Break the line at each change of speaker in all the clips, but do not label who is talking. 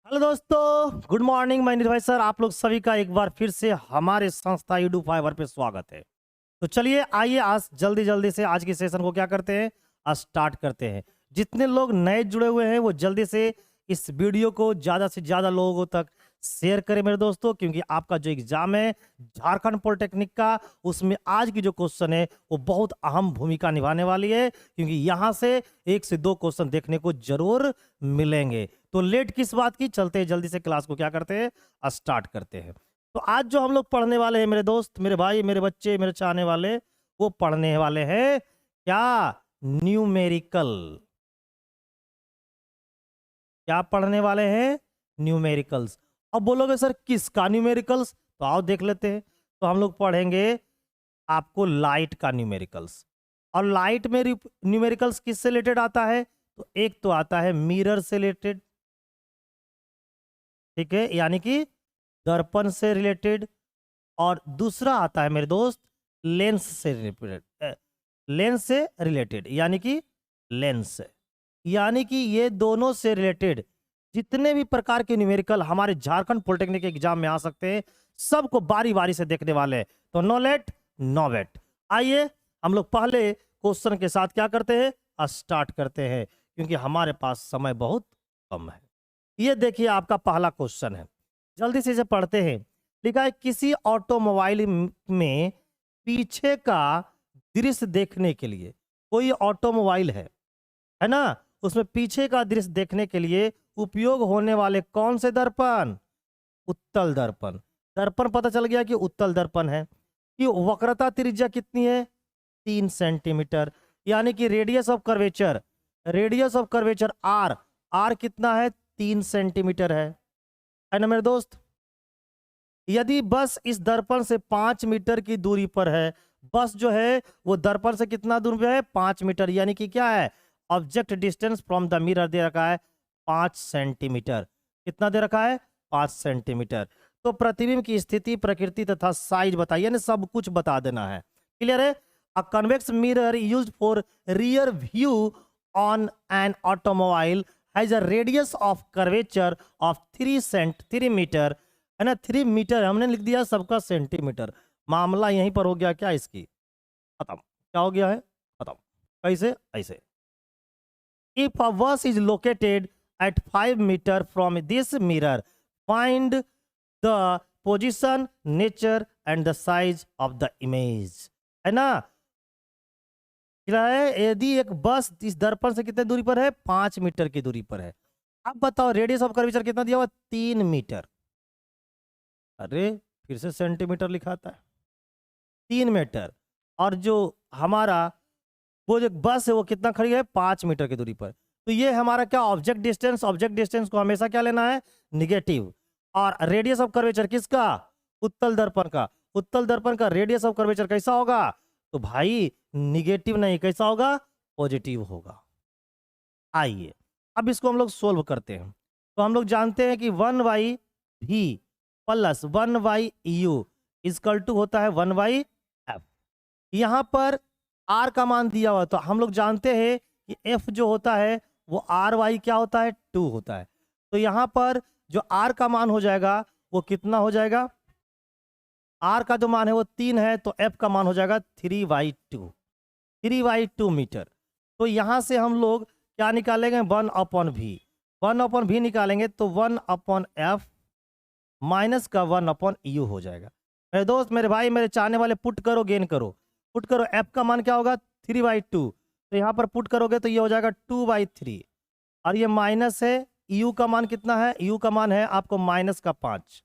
Hello दोस्तों, good morning. मैं निर्भय सर, आप लोग सभी का एक बार फिर से हमारे संस्था यूट्यूब फाइवर पे स्वागत है। तो चलिए आइए आज जल्दी जल्दी से आज की सेशन को क्या करते हैं, स्टार्ट करते हैं। जितने लोग नए जुड़े हुए हैं वो जल्दी से इस वीडियो को ज़्यादा से ज़्यादा लोगों तक शेयर करें मेरे दोस्तों, क्योंकि आपका जो एग्जाम है झारखंड पॉलिटेक्निक का, उसमें आज की जो क्वेश्चन है वो बहुत अहम भूमिका निभाने वाली है, क्योंकि यहाँ से 1 से 2 क्वेश्चन देखने को जरूर मिलेंगे। तो लेट किस बात की, चलते हैं जल्दी से क्लास को क्या करते हैं, स्टार्ट करते हैं। तो आज जो हम लोग पढ़ने वाले हैं मेरे दोस्त, मेरे भाई, मेरे बच्चे, मेरे चाहने वाले, वो पढ़ने वाले हैं क्या, न्यूमेरिकल। क्या पढ़ने वाले हैं, न्यूमेरिकल्स। अब बोलोगे सर किसका न्यूमेरिकल्स, तो आओ देख लेते हैं। तो हम लोग पढ़ेंगे आपको लाइट का न्यूमेरिकल्स। और लाइट में न्यूमेरिकल्स किससे रिलेटेड आता है, तो एक तो आता है मिरर से रिलेटेड, ठीक है, यानी कि दर्पण से रिलेटेड। और दूसरा आता है मेरे दोस्त लेंस से रिलेटेड, लेंस से रिलेटेड यानी कि लेंस से, यानी कि ये दोनों से रिलेटेड जितने भी प्रकार के न्यूमेरिकल हमारे झारखंड पॉलिटेक्निक एग्जाम में आ सकते हैं, सबको बारी बारी से देखने वाले हैं। तो नो लेट नो वेट, आइए हम लोग पहले क्वेश्चन के साथ क्या करते हैं, स्टार्ट करते हैं, क्योंकि हमारे पास समय बहुत कम है। ये देखिए आपका पहला क्वेश्चन है, जल्दी से इसे पढ़ते हैं। लिखा है किसी ऑटोमोबाइल में पीछे का दृश्य देखने के लिए, कोई ऑटोमोबाइल है ना, उसमें पीछे का दृश्य देखने के लिए उपयोग होने वाले कौन से दर्पण, उत्तल दर्पण। दर्पण पता चल गया कि उत्तल दर्पण है। कि वक्रता त्रिज्या कितनी है, 3 सेंटीमीटर, यानी कि radius of curvature R, R कितना है, 3 सेंटीमीटर है ना मेरे दोस्त। यदि बस इस दर्पण से 5 मीटर की दूरी पर है, बस जो है वो दर्पण से कितना दूर पे है, 5 मीटर, यानी कि क्या है, object distance from the mirror दे रखा है 5 सेंटीमीटर। कितना दे रखा है, 5 सेंटीमीटर। तो प्रतिबिंब की स्थिति, प्रकृति तथा साइज बताइए, यानी सब कुछ बता देना है। क्लियर है। A convex mirror used for rear view on an automobile has a radius of curvature of 3 metre, है ना। 3 मीटर हमने लिख दिया, सबका सेंटीमीटर। मामला यहीं पर हो गया क्या, इसकी खत्म। क्या हो गया है, खत्म। कैसे, ऐसे। If a bus is located at 5 meter from this mirror, find the position, nature and the size of the image, है ना। क्या है, यदि एक बस इस दर्पण से कितने दूरी पर है, 5 मीटर की दूरी पर है। अब बताओ रेडियस ऑफ कर्वेचर कितना दिया हुआ, 3 मीटर। अरे फिर से सेंटीमीटर लिखाता है, 3 मीटर। और जो हमारा वो जो बस है वो कितना खड़ी है, 5 मीटर की दूरी पर। तो ये हमारा क्या, ऑब्जेक्ट डिस्टेंस को हमेशा क्या लेना है, निगेटिव। और रेडियस ऑफ कर्वेचर किसका, उत्तल दर्पण का। उत्तल दर्पण का रेडियस ऑफ कर्वेचर कैसा होगा, तो भाई निगेटिव नहीं, कैसा होगा, पॉजिटिव होगा। आइए अब इसको हम लोग सोल्व करते हैं। तो हम लोग जानते हैं कि 1/v plus 1/u is equal to होता है 1/f। यहाँ पर r का मान दिया हुआ, तो हम लोग जानते हैं कि f जो होता है वो ry क्या होता है, 2 होता है। तो यहाँ पर जो r का मान हो जाएगा वो कितना हो जाएगा, r का जो मान है वो 3 है, तो f का मान हो जाएगा 3/2 मीटर। तो यहाँ से हम लोग क्या निकालेंगे, 1/v, 1/v निकालेंगे तो 1/f माइनस का 1/u हो जाएगा। मेरे दोस्त, मेरे भाई, मेरे चाहने वाले, पुट करो, गेन करो, पुट करो। f का मान क्या होगा, 3/2, तो यहाँ पर पुट करोगे तो ये हो जाएगा 2/3। और ये माइनस है, u का मान कितना है, u का मान है आपको -5,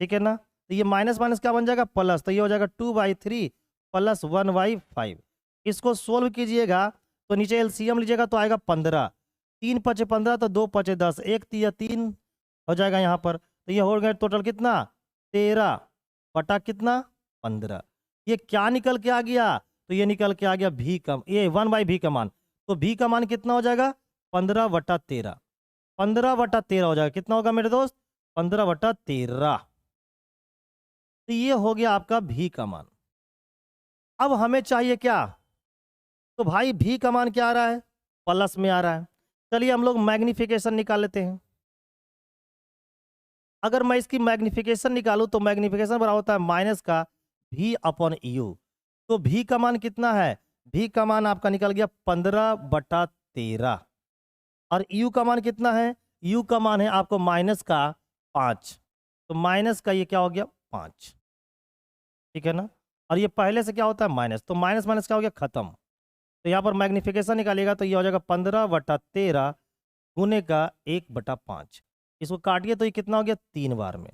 ठीक है ना। तो ये माइनस माइनस क्या बन जाएगा, प्लस, तो ये हो जाएगा 2/3 प्लस 1/5। इसको सोल्व कीजिएगा तो नीचे एलसीएम लीजिएगा तो आएगा 15, 3 पचे 15, तो 2 पचे 10, 1 तिया 3 हो जाएगा यहाँ पर। तो ये हो गया टोटल कितना, 13 बटा कितना, 15। ये क्या निकल के आ गया, तो ये निकल के आ गया v का, ये 1/v का मान। तो v का मान कितना हो जाएगा, 15/13, 15/13 हो जाएगा। कितना होगा मेरे दोस्त, 15/13। तो ये हो गया आपका v का मान। अब हमें चाहिए क्या, तो भाई v का मान क्या आ रहा है, प्लस में आ रहा है। चलिए हम लोग मैग्निफिकेशन निकाल लेते हैं। अगर मैं इसकी मैग्निफिकेशन निकालूं तो मैग्निफिकेशन बराबर होता है माइनस का v अपॉन यू। तो v का मान कितना है, v का मान आपका निकल गया 15/13 और u का मान कितना है, u का मान है आपको माइनस का 5। तो माइनस का ये क्या हो गया 5, ठीक है ना। और ये पहले से क्या होता है माइनस, तो माइनस माइनस क्या हो गया खत्म। तो यहाँ पर मैग्निफिकेशन निकालिएगा तो ये हो जाएगा 15/13 गुने का 1/5। इसको काटिए तो ये कितना हो गया 3 बार में,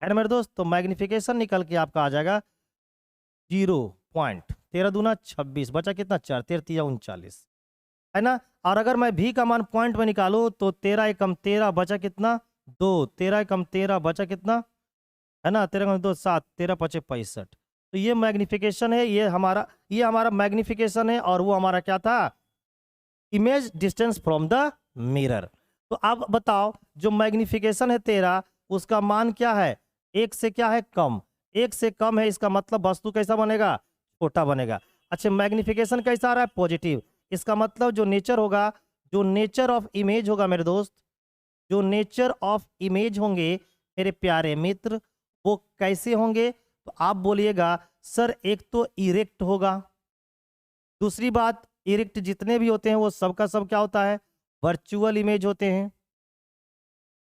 है ना मेरे दोस्त। तो मैग्निफिकेशन निकल के आपका आ जाएगा 0.13 दूना 26, बचा कितना 4, 13 39, है ना। और अगर मैं भी का मान पॉइंट में निकालूं तो 13 एकम 13 बचा कितना 2, 13 एकम 13 बचा कितना, है ना, 13 2 7, 13 5 65। तो ये मैग्निफिकेशन है, ये हमारा मैग्निफिकेशन है और वो हमारा क्या था image distance from the mirror. तो अब बताओ जो मैग्निफिकेशन है 13 उसका मान क्या है, एक से क्या है कम, एक से कम है, इसका मतलब वस्तु कैसा बनेगा छोटा बनेगा। अच्छा मैग्निफिकेशन कैसा आ रहा है पॉजिटिव, इसका मतलब जो नेचर होगा, जो नेचर ऑफ इमेज होगा मेरे दोस्त, जो नेचर ऑफ इमेज होंगे मेरे प्यारे मित्र वो कैसे होंगे। तो आप बोलिएगा सर एक तो इरेक्ट होगा, दूसरी बात इरेक्ट जितने भी होते हैं वो सबका सब क्या होता है वर्चुअल इमेज होते हैं,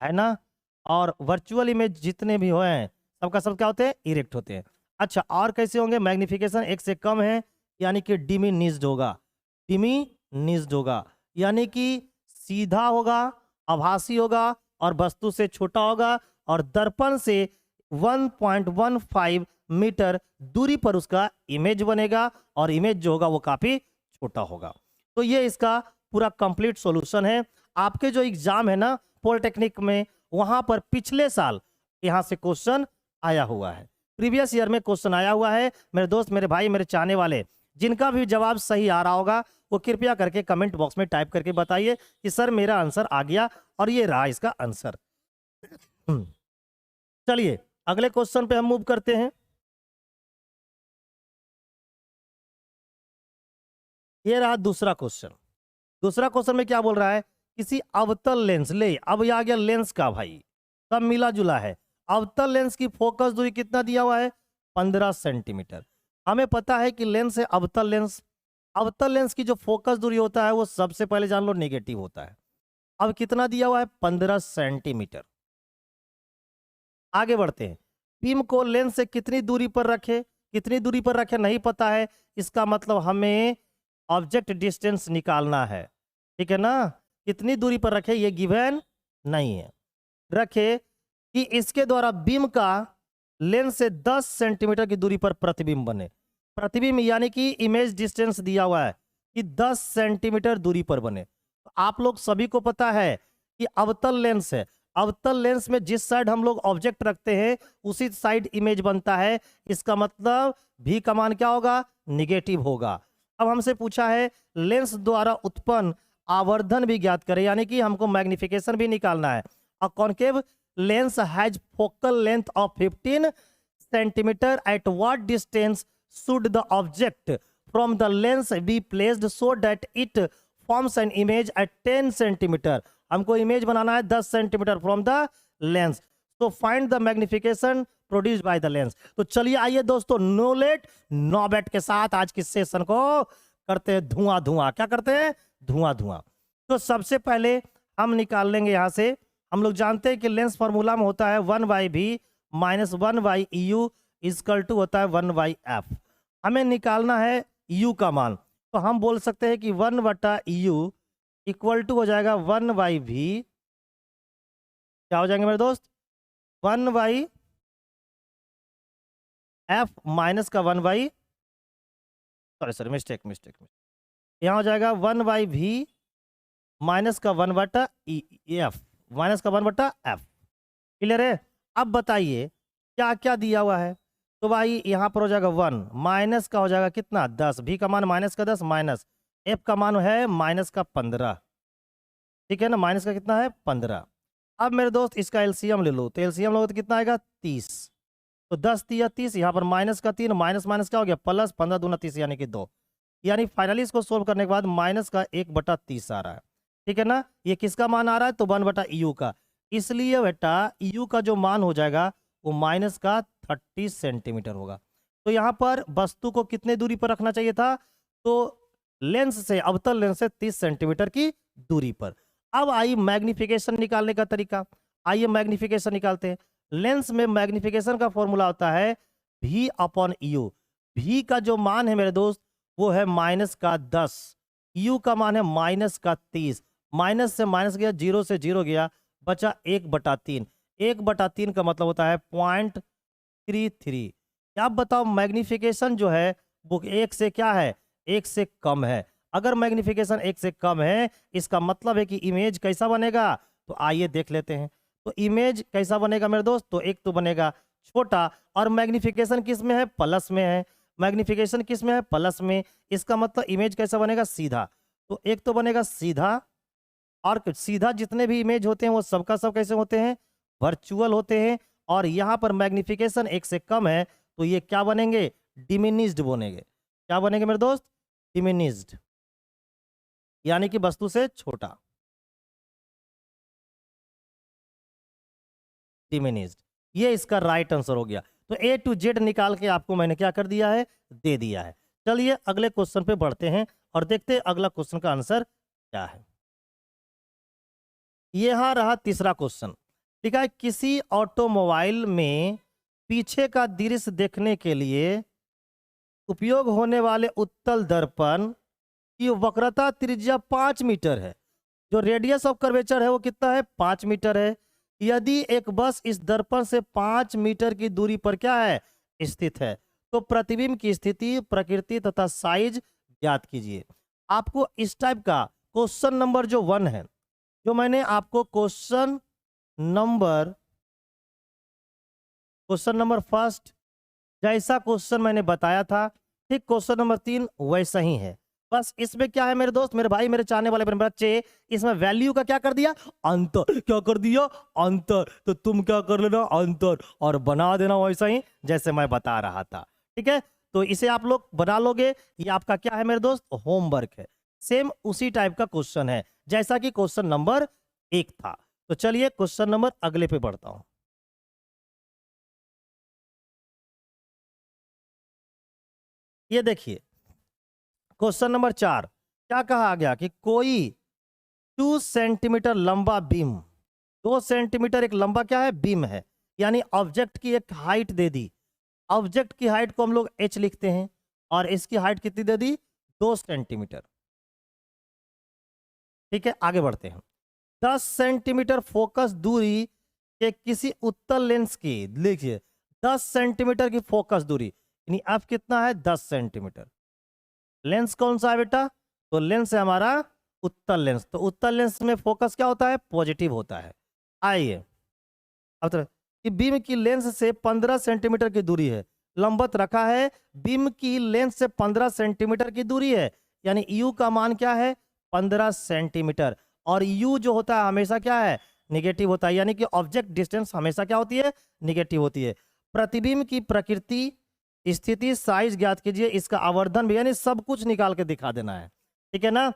है ना। और वर्चुअल इमेज जितने भी हुए हैं सबका सब क्या होते हैं इरेक्ट होते हैं। अच्छा और कैसे होंगे, मैग्निफिकेशन एक से कम है यानी कि डिमिनिश्ड होगा, डिमिनिश्ड होगा यानी कि सीधा होगा, आभासी होगा और वस्तु से छोटा होगा और दर्पण से 1.15 मीटर दूरी पर उसका इमेज बनेगा और इमेज जो होगा वो काफी छोटा होगा। तो ये इसका पूरा कंप्लीट सॉल्यूशन है। आपके जो एग्जाम है ना पॉलिटेक्निक में वहां पर पिछले साल यहां से क्वेश्चन आया हुआ है, प्रीवियस ईयर में क्वेश्चन आया हुआ है। मेरे दोस्त मेरे भाई मेरे चाहने वाले जिनका भी जवाब सही आ रहा होगा वो कृपया करके कमेंट बॉक्स में टाइप करके बताइए कि सर मेरा आंसर आ गया और ये रहा इसका आंसर। चलिए अगले क्वेश्चन पे हम मूव करते हैं। ये रहा दूसरा क्वेश्चन। दूसरा क्वेश्चन में क्या बोल रहा है, किसी अवतल लेंस, ले अब ये आ गया लेंस का भाई, सब मिला जुला है। अवतल लेंस की फोकस दूरी कितना दिया हुआ है 15 सेंटीमीटर। हमें पता है कि लेंस है अवतल लेंस, अवतल लेंस की जो फोकस दूरी होता है वो सबसे पहले जान लो नेगेटिव होता है। अब कितना दिया हुआ है 15 सेंटीमीटर। आगे बढ़ते हैं, बीम को लेंस से कितनी दूरी पर रखे, कितनी दूरी पर रखे नहीं पता है, इसका मतलब हमें ऑब्जेक्ट डिस्टेंस निकालना है, ठीक है ना। कितनी दूरी पर रखे ये गिवन नहीं है, रखे कि इसके द्वारा बीम का लेंस से 10 सेंटीमीटर की दूरी पर प्रतिबिंब बने। प्रतिबिंब यानी कि इमेज डिस्टेंस दिया हुआ है कि 10 सेंटीमीटर दूरी पर बने। तो आप लोग सभी को पता है कि अवतल लेंस है, अवतल लेंस में जिस साइड हम लोग ऑब्जेक्ट रखते हैं उसी साइड इमेज बनता है। इसका मतलब भी का मान क्या होगा निगेटिव होगा। अब हमसे पूछा है लेंस द्वारा उत्पन्न आवर्धन भी ज्ञात करें, यानी कि हमको मैग्निफिकेशन भी निकालना है। A concave lens has focal length of 15 centimetre eight what distance should the object from the lens be placed so that it forms an image at 10 centimeter। हमको इमेज बनाना है 10 सेंटीमीटर फ्रॉम द लेंस। तो find the magnification produced by the lens. तो चलिए आइए दोस्तों no late no बेट के साथ आज के सेशन को करते हैं धुआं धुआं। क्या करते हैं धुआं धुआं। तो सबसे पहले हम निकाल लेंगे यहां से, हम लोग जानते हैं कि लेंस फॉर्मूला में होता है 1/v minus 1/eu equal to होता है 1/f। हमें निकालना है u का मान, तो हम बोल सकते हैं कि 1/u इक्वल टू हो जाएगा 1/v, क्या हो जाएंगे मेरे दोस्त 1/f माइनस का 1/, सॉरी मिस्टेक यहाँ हो जाएगा 1/v माइनस का 1/f माइनस का 1/f। क्लियर है। अब बताइए क्या क्या दिया हुआ है, तो भाई यहाँ पर हो जाएगा 1 माइनस का हो जाएगा कितना 10, भी का मान माइनस का 10 माइनस एफ का मान है माइनस का 15, ठीक है ना, माइनस का कितना है 15। अब मेरे दोस्त इसका एलसीएम ले लो, तो एलसीएम लोगे तो कितना आएगा 30, तो 10 तिया 30, यहाँ पर माइनस का 3 माइनस माइनस क्या हो गया प्लस 15 दूना 30 यानी कि 2, यानी फाइनली इसको सोल्व करने के बाद माइनस का 1/30 आ रहा है, ठीक है ना। ये किसका मान आ रहा है तो 1/eu का। इसलिए बेटा यू का जो मान हो जाएगा वो माइनस का 30 सेंटीमीटर होगा। तो यहाँ पर वस्तु को कितने दूरी पर रखना चाहिए था? तो लेंस से, अवतल लेंस से 30 सेंटीमीटर की दूरी पर। अब आइए मैग्निफिकेशन निकालने का तरीका। आइए मैग्निफिकेशन निकालते हैं। लेंस में मैग्निफिकेशन का फॉर्मूला होता है v अपॉन यू। v का जो मान है मेरे दोस्त वो है माइनस का 10, u का मान है माइनस का 30। माइनस से माइनस गया, जीरो से जीरो गया, बचा 1/3। 1/3 का मतलब होता है 0.33। आप बताओ मैग्निफिकेशन जो है वो एक से क्या है? एक से कम है। अगर मैग्निफिकेशन एक से कम है इसका मतलब है कि इमेज कैसा बनेगा? तो आइए देख लेते हैं। तो इमेज कैसा बनेगा मेरे दोस्त? तो एक तो बनेगा छोटा, और मैग्निफिकेशन किस में है? प्लस में है। मैग्निफिकेशन किस में है? प्लस में। इसका मतलब इमेज कैसा बनेगा? सीधा। तो एक तो बनेगा सीधा, और सीधा जितने भी इमेज होते हैं वो सबका सब कैसे होते हैं? वर्चुअल होते हैं। और यहाँ पर मैग्निफिकेशन एक से कम है तो ये क्या बनेंगे? डिमिनिज्ड बनेंगे। क्या बनेंगे मेरे दोस्त? डिमिनिज्ड, यानी कि वस्तु से छोटा, डिमिनिज्ड। ये इसका राइट आंसर हो गया। तो ए टू जेड निकाल के आपको मैंने क्या कर दिया है? दे दिया है। चलिए अगले क्वेश्चन पे बढ़ते हैं और देखते हैं अगला क्वेश्चन का आंसर क्या है। यह रहा तीसरा क्वेश्चन। ठीक है, किसी ऑटोमोबाइल में पीछे का दृश्य देखने के लिए उपयोग होने वाले उत्तल दर्पण की वक्रता त्रिज्या 5 मीटर है। जो रेडियस ऑफ कर्वेचर है वो कितना है? 5 मीटर है। यदि एक बस इस दर्पण से 5 मीटर की दूरी पर क्या है? स्थित है, तो प्रतिबिंब की स्थिति, प्रकृति तथा साइज ज्ञात कीजिए। आपको इस टाइप का क्वेश्चन नंबर जो 1 है, जो मैंने आपको क्वेश्चन नंबर फर्स्ट जैसा क्वेश्चन मैंने बताया था, ठीक क्वेश्चन नंबर 3 वैसा ही है। बस इसमें क्या है मेरे दोस्त, मेरे भाई, मेरे चाहने वाले मेरे बच्चे, इसमें वैल्यू का क्या कर दिया? अंतर। क्या कर दिया? अंतर। तो तुम क्या कर लेना? अंतर, और बना देना वैसा ही जैसे मैं बता रहा था। ठीक है, तो इसे आप लोग बना लोगे। ये आपका क्या है मेरे दोस्त? होमवर्क है। सेम उसी टाइप का क्वेश्चन है जैसा कि क्वेश्चन नंबर 1 था। तो चलिए क्वेश्चन नंबर अगले पे बढ़ता हूं। ये देखिए क्वेश्चन नंबर 4 क्या कहा गया कि कोई 2 सेंटीमीटर लंबा बीम, 2 सेंटीमीटर एक लंबा क्या है? बीम है। यानी ऑब्जेक्ट की एक हाइट दे दी। ऑब्जेक्ट की हाइट को हम लोग h लिखते हैं, और इसकी हाइट कितनी दे दी? 2 सेंटीमीटर। ठीक है, आगे बढ़ते हैं। 10 सेंटीमीटर फोकस दूरी के किसी उत्तल लेंस की, लिखिए 10 सेंटीमीटर की फोकस दूरी, यानी अब कितना है? 10 सेंटीमीटर। लेंस कौन सा है बेटा? तो लेंस है हमारा उत्तल लेंस। तो उत्तल लेंस में फोकस क्या होता है? पॉजिटिव होता है। आइए अब तो कि बीम की लेंस से 15 सेंटीमीटर की दूरी है, लंबवत रखा है। बीम की लेंस से 15 सेंटीमीटर की दूरी है, यानी यू का मान क्या है? 15 सेंटीमीटर। और यू जो होता है हमेशा क्या है? निगेटिव होता है, यानी कि ऑब्जेक्ट डिस्टेंस हमेशा क्या होती है? निगेटिव होती है। प्रतिबिंब की प्रकृति, स्थिति, साइज ज्ञात कीजिए। इसका आवर्धन भी, यानी सब कुछ निकाल के दिखा देना है। ठीक है ना?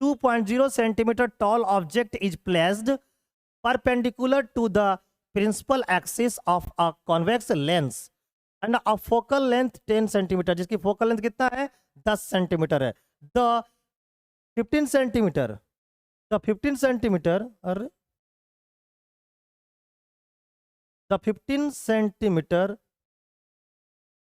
2.0 centimetre tall object is placed perpendicular to the principal axis of a convex lens and a focal length 10 centimetre, जिसकी फोकल लेंथ कितना है? 10 सेंटीमीटर है। द 15 सेंटीमीटर, द 15 सेंटीमीटर, अरे the 15 centimetre,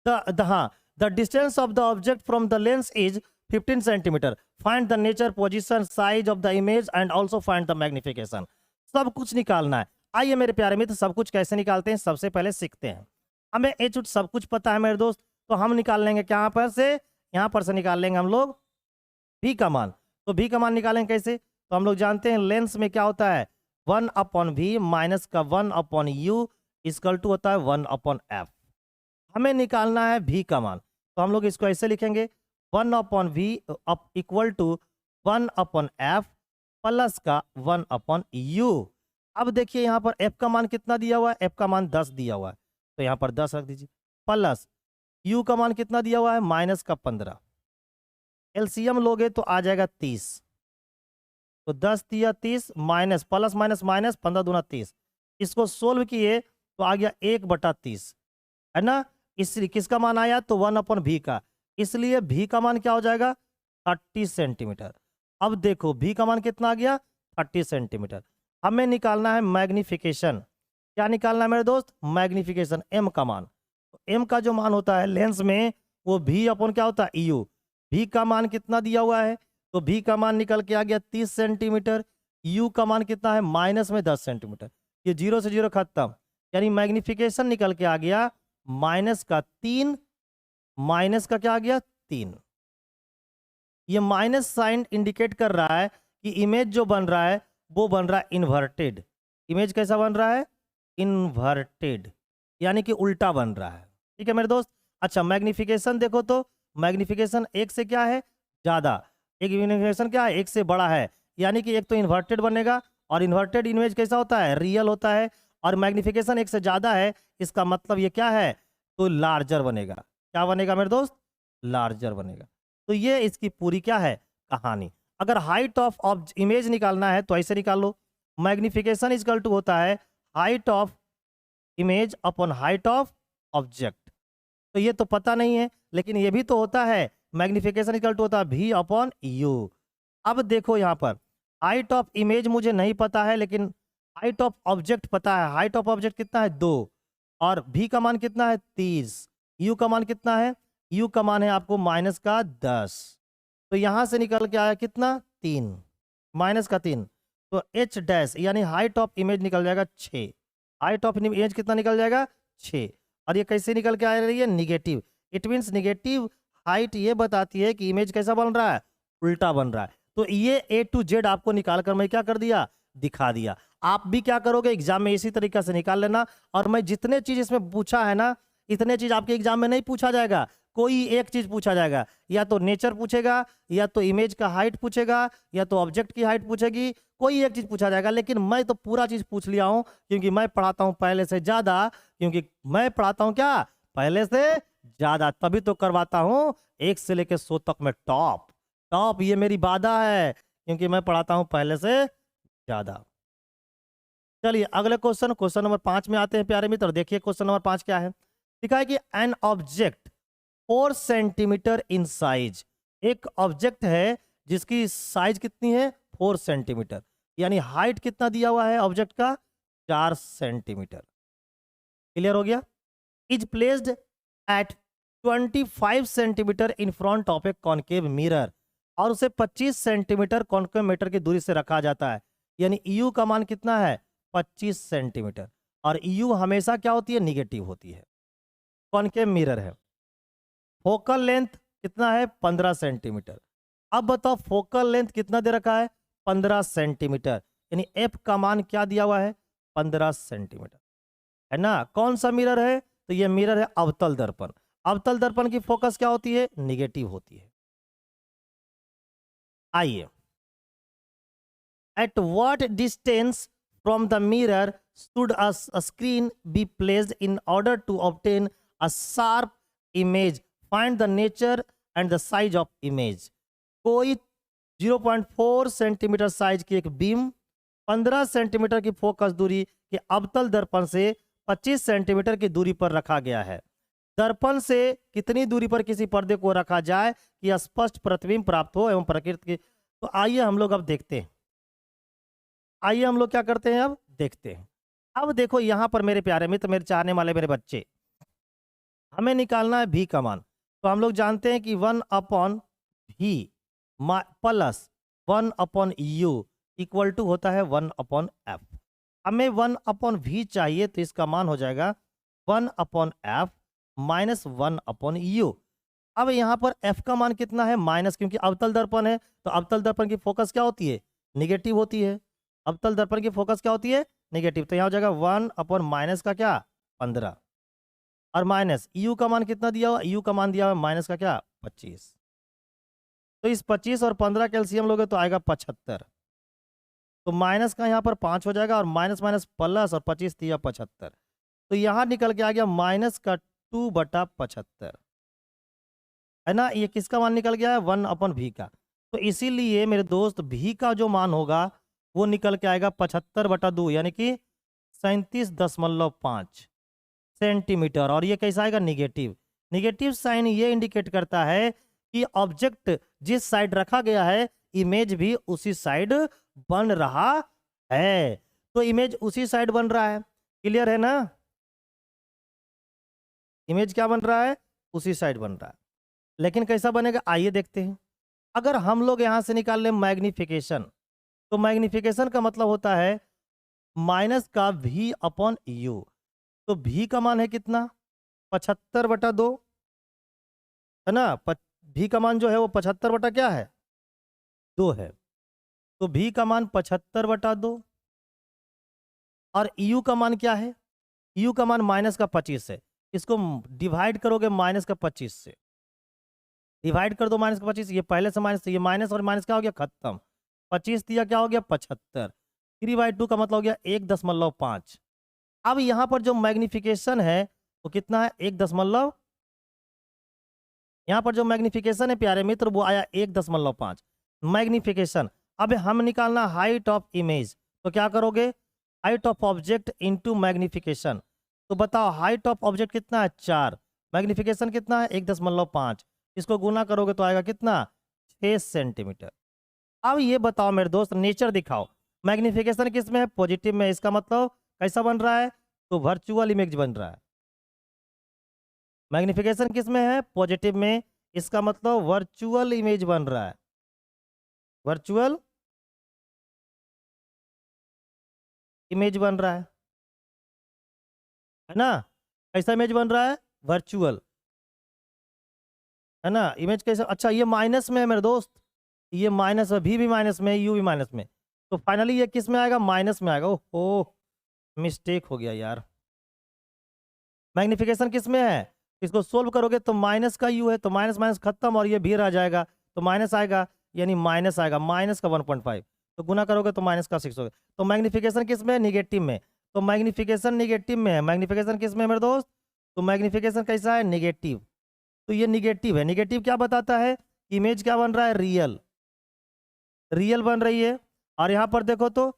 the distance of the object from the lens is 15 centimeter. Find the nature, position, size of the image and also find the magnification. सब कुछ निकालना है। आइए मेरे प्यारे मित्र, सब कुछ कैसे निकालते हैं सबसे पहले सीखते हैं। हमें एच उच सब कुछ पता है मेरे दोस्त, तो हम निकाल लेंगे क्या पर से? यहाँ पर से निकाल लेंगे हम लोग भी का मान। तो भी का मान निकालेंगे कैसे? तो हम लोग जानते हैं लेंस में क्या होता है? 1/v माइनस का 1/u इक्वल टू होता है 1/f। हमें निकालना है v का मान, तो हम लोग इसको ऐसे लिखेंगे 1/v equal to 1/f plus का 1/u। अब देखिए यहाँ पर f का मान कितना दिया हुआ है? f का मान 10 दिया हुआ है, तो यहाँ पर 10 रख दीजिए, प्लस u का मान कितना दिया हुआ है? माइनस का 15। एलसीएम लोगे तो आ जाएगा 30। तो 10 तिया 30 माइनस प्लस माइनस माइनस 15 दूना 30। इसको सोल्व किए तो आ गया 1/30, है ना। इसलिए किसका मान आया तो 1/v का, इसलिए v का मान क्या हो जाएगा 30 सेंटीमीटर। अब देखो v का मान कितना आ गया 30 सेंटीमीटर। हमें निकालना है मैग्निफिकेशन। क्या निकालना है मेरे दोस्त, मैग्निफिकेशन, m का मान। तो m का जो मान होता है लेंस में वो v अपॉन क्या होता है u। v का मान कितना दिया हुआ है तो v का मान निकल के आ गया 30 सेंटीमीटर। u का मान कितना है माइनस में 10 सेंटीमीटर। ये 0 से 0 खत्म, यानी मैग्निफिकेशन निकल के आ गया -3, माइनस का क्या आ गया 3। ये माइनस साइन इंडिकेट कर रहा है कि इमेज जो बन रहा है वो बन रहा है इन्वर्टेड। इमेज कैसा बन रहा है इन्वर्टेड, यानी कि उल्टा बन रहा है। ठीक है मेरे दोस्त। अच्छा मैग्निफिकेशन देखो तो मैग्निफिकेशन 1 से क्या है ज़्यादा, एक मैग्निफिकेशन क्या है 1 से बड़ा है, यानी कि एक तो इन्वर्टेड बनेगा। और इन्वर्टेड इमेज कैसा होता है रियल होता है। और मैग्निफिकेशन 1 से ज़्यादा है, इसका मतलब ये क्या है तो लार्जर बनेगा। क्या बनेगा मेरे दोस्त लार्जर बनेगा। तो ये इसकी पूरी क्या है कहानी। अगर हाइट ऑफ इमेज निकालना है तो ऐसे निकाल लो, मैग्निफिकेशन इजकल टू होता है height of image upon height of object. तो ये तो पता नहीं है, लेकिन ये भी तो होता है मैग्निफिकेशन इजकल टू होता है v अपॉन यू। अब देखो यहाँ पर हाइट ऑफ इमेज मुझे नहीं पता है, लेकिन हाइट ऑफ ऑब्जेक्ट पता है। हाइट ऑफ ऑब्जेक्ट कितना है 2, और v का मान कितना है 30, u का मान कितना है u का मान है आपको माइनस का 10। तो यहाँ से निकल के आया कितना 3, माइनस का 3। तो h डैश यानी हाइट ऑफ इमेज निकल जाएगा 6। हाइट ऑफ इमेज कितना निकल जाएगा 6। और ये कैसे निकल के आ रही है negative. It means negative height ये बताती है कि इमेज कैसा बन रहा है उल्टा बन रहा है। तो ये A to Z आपको निकाल कर मैं क्या कर दिया दिखा दिया। आप भी क्या करोगे एग्जाम में इसी तरीके से निकाल लेना। और मैं जितने चीज इसमें पूछा है ना इतने चीज आपके एग्जाम में नहीं पूछा जाएगा, कोई एक चीज पूछा जाएगा, या तो नेचर पूछेगा, या तो इमेज का हाइट पूछेगा, या तो ऑब्जेक्ट की हाइट पूछेगी, कोई एक चीज पूछा जाएगा। लेकिन मैं तो पूरा चीज पूछ लिया हूं, क्योंकि मैं पढ़ाता हूं पहले से ज्यादा, क्योंकि मैं पढ़ाता हूं क्या पहले से ज्यादा, तभी तो करवाता हूं 1 से लेकर 100 तक में टॉप। टॉप ये मेरी वादा है, क्योंकि मैं पढ़ाता हूं पहले से ज्यादा। चलिए अगले क्वेश्चन नंबर 5 में आते हैं प्यारे मित्र। देखिए क्वेश्चन नंबर 5 क्या है। लिखा है कि an object 4 centimetre in size. एक ऑब्जेक्ट है जिसकी साइज कितनी है 4 सेंटीमीटर, यानी हाइट कितना दिया हुआ है ऑब्जेक्ट का 4 सेंटीमीटर। क्लियर हो गया। Is placed at 25 centimetre in front of a concave mirror, और उसे 25 सेंटीमीटर कॉन्केव मीटर की दूरी से रखा जाता है, यानी यू का मान कितना है 25 सेंटीमीटर। और यू हमेशा क्या होती है निगेटिव होती है। कॉन्केव मिरर है, फोकल लेंथ कितना है 15 सेंटीमीटर। अब बताओ फोकल लेंथ कितना दे रखा है 15 सेंटीमीटर, यानी एफ का मान क्या दिया हुआ है 15 सेंटीमीटर, है ना। कौन सा मिरर है तो ये मिरर है अवतल दर्पण। अवतल दर्पण की फोकस क्या होती है निगेटिव होती है। आइए, at what distance from the mirror should a screen be placed in order to obtain a sharp image, find the nature and the size of image. कोई 0.4 सेंटीमीटर साइज की एक बीम 15 सेंटीमीटर की focus दूरी के अवतल दर्पण से 25 centimetre की दूरी पर रखा गया है। दर्पण से कितनी दूरी पर किसी पर्दे को रखा जाए कि स्पष्ट प्रतिबिंब प्राप्त हो एवं प्रकृति की। तो आइए हम लोग अब देखते हैं। आइए हम लोग क्या करते हैं अब देखते हैं। अब देखो यहां पर मेरे प्यारे मित्र, मेरे चाहने वाले मेरे बच्चे, हमें निकालना है भी का मान। तो हम लोग जानते हैं कि 1/v plus 1/u equal to होता है 1/f। हमें 1/v चाहिए, तो इसका मान हो जाएगा 1/f माइनस 1/u। अब यहाँ पर f का मान कितना है माइनस, क्योंकि अवतल दर्पण है तो अवतल दर्पण की फोकस क्या होती है निगेटिव होती है। अवतल दर्पण की फोकस क्या होती है नेगेटिव। तो यहाँ हो जाएगा 1/- का क्या 15, और माइनस u का मान कितना दिया हुआ u का मान दिया हुआ माइनस का क्या 25। तो इस 25 और 15 कैल्सियम लोगे तो आएगा 75। तो माइनस का यहाँ पर 5 हो जाएगा, और माइनस माइनस प्लस, और 25 दिया 75। तो यहाँ निकल के आ गया माइनस का 2/75, है ना। ये किसका मान निकल गया है 1/v का। तो इसीलिए मेरे दोस्त भी का जो मान होगा वो निकल के आएगा 75/2 यानी कि 37.5 सेंटीमीटर। और ये कैसा आएगा? निगेटिव। निगेटिव साइन ये इंडिकेट करता है कि ऑब्जेक्ट जिस साइड रखा गया है इमेज भी उसी साइड बन रहा है। तो इमेज उसी साइड बन रहा है, क्लियर है ना? इमेज क्या बन रहा है? उसी साइड बन रहा है। लेकिन कैसा बनेगा आइए देखते हैं। अगर हम लोग यहां से निकाल लें मैग्निफिकेशन, तो मैग्निफिकेशन का मतलब होता है माइनस का v अपॉन यू। तो v का मान है कितना? 75/2 है ना? v का मान जो है वो 75 बटा क्या है? 2 है। तो v का मान 75/2 और u का मान क्या है? u का मान माइनस का 25 है। इसको डिवाइड करोगे माइनस का 25 से, डिवाइड कर दो माइनस का 25। ये पहले से माइनस, ये माइनस और माइनस क्या हो गया? खत्म। 25 दिया क्या हो गया? 75। 3/2 का मतलब हो गया 1.5। अब यहाँ पर जो मैग्निफिकेशन है वो कितना है? 1 यहाँ पर जो मैग्निफिकेशन है प्यारे मित्र वो आया 1.5 मैग्निफिकेशन। अब हम निकालना हाइट ऑफ इमेज, तो क्या करोगे? Height of object into magnification. तो बताओ हाइट ऑफ ऑब्जेक्ट कितना है? 4। मैग्निफिकेशन कितना है? 1.5। इसको गुना करोगे तो आएगा कितना? 6 सेंटीमीटर। अब ये बताओ मेरे दोस्त, नेचर दिखाओ। मैग्निफिकेशन किस में है? पॉजिटिव में। इसका मतलब कैसा बन रहा है? तो वर्चुअल इमेज बन रहा है। मैग्निफिकेशन किस में है? पॉजिटिव में। इसका मतलब वर्चुअल इमेज बन रहा है। वर्चुअल इमेज बन रहा है ना? कैसा इमेज बन रहा है? वर्चुअल, है ना? इमेज कैसा? अच्छा ये माइनस में है मेरे दोस्त, ये माइनस है, भी माइनस में, यू भी माइनस में। तो फाइनली ये किस में आएगा? माइनस में आएगा। ओह मिस्टेक हो गया यार। मैग्निफिकेशन किस में है? इसको सोल्व करोगे तो माइनस का यू है, तो माइनस माइनस खत्म और ये भी रह जाएगा, तो माइनस आएगा, यानी माइनस आएगा, माइनस का 1.5। तो गुना करोगे तो माइनस का 6 होगा। तो मैग्निफिकेशन किस में है? निगेटिव में। तो मैग्निफिकेशन निगेटिव में है। मैग्निफिकेशन किस में है मेरे दोस्त? तो मैग्निफिकेशन कैसा है? निगेटिव। तो ये निगेटिव है। निगेटिव क्या बताता है? इमेज क्या बन रहा है? रियल, रियल बन रही है। और यहाँ पर देखो तो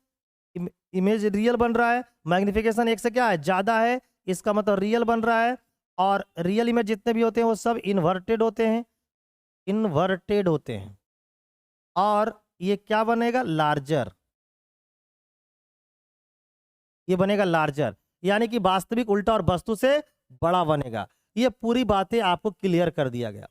इमेज रियल बन रहा है। मैग्निफिकेशन 1 से क्या है? ज़्यादा है, इसका मतलब रियल बन रहा है। और रियल इमेज जितने भी होते हैं वो सब इन्वर्टेड होते हैं, इन्वर्टेड होते हैं। और ये क्या बनेगा? लार्जर। ये बनेगा लार्जर, यानी कि वास्तविक उल्टा और वस्तु से बड़ा बनेगा। ये पूरी बातें आपको क्लियर कर दिया गया।